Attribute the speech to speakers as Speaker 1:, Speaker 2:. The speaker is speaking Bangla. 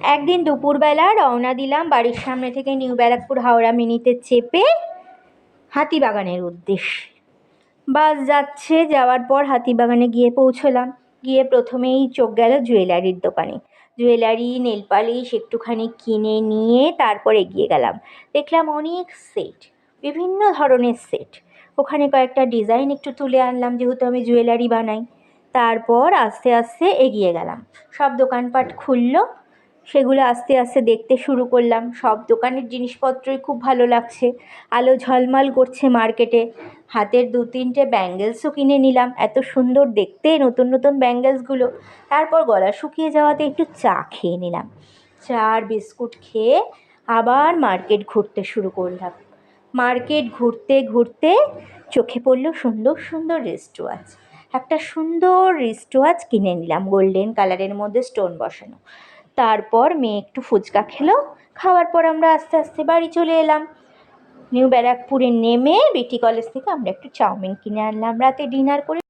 Speaker 1: একদিন দুপুরবেলা রওনা দিলাম বাড়ির সামনে থেকে নিউ ব্যারাকপুর হাওড়া মিনিতে চেপে হাতিবাগানের উদ্দেশ্যে। বাস যাচ্ছে, যাওয়ার পর হাতিবাগানে গিয়ে পৌঁছলাম। গিয়ে প্রথমেই চোখ গেল জুয়েলারির দোকানে। জুয়েলারি, নেল পালিশ একটুখানি কিনে নিয়ে তারপর এগিয়ে গেলাম। দেখলাম অনেক সেট, বিভিন্ন ধরনের সেট। ওখানে কয়েকটা ডিজাইন একটু তুলে আনলাম, যেহেতু আমি জুয়েলারি বানাই। তারপর আস্তে আস্তে এগিয়ে গেলাম। সব দোকানপাট খুললো, সেগুলো আস্তে আস্তে দেখতে শুরু করলাম। সব দোকানের জিনিসপত্রই খুব ভালো লাগছে, আলো ঝলমল করছে মার্কেটে। হাতের 2-3টে ব্যাঙ্গেলসও কিনে নিলাম, এত সুন্দর দেখতে নতুন নতুন ব্যাঙ্গেলসগুলো। তারপর গলা শুকিয়ে যাওয়াতে একটু চা খেয়ে নিলাম। চা আর বিস্কুট খেয়ে আবার মার্কেট ঘুরতে শুরু করলাম। মার্কেট ঘুরতে ঘুরতে চোখে পড়লো সুন্দর সুন্দর রিস্ট ওয়াচ। একটা সুন্দর রিস্ট ওয়াচ কিনে নিলাম, গোল্ডেন কালারের মধ্যে স্টোন বসানো। তারপর মেয়ে একটু ফুচকা খেলো। খাওয়ার পর আমরা আস্তে আস্তে বাড়ি চলে এলাম। নিউ ব্যারাকপুরে নেমে বিটি কলেজ থেকে আমরা একটু চাউমিন কিনে আনলাম। রাতে ডিনার করে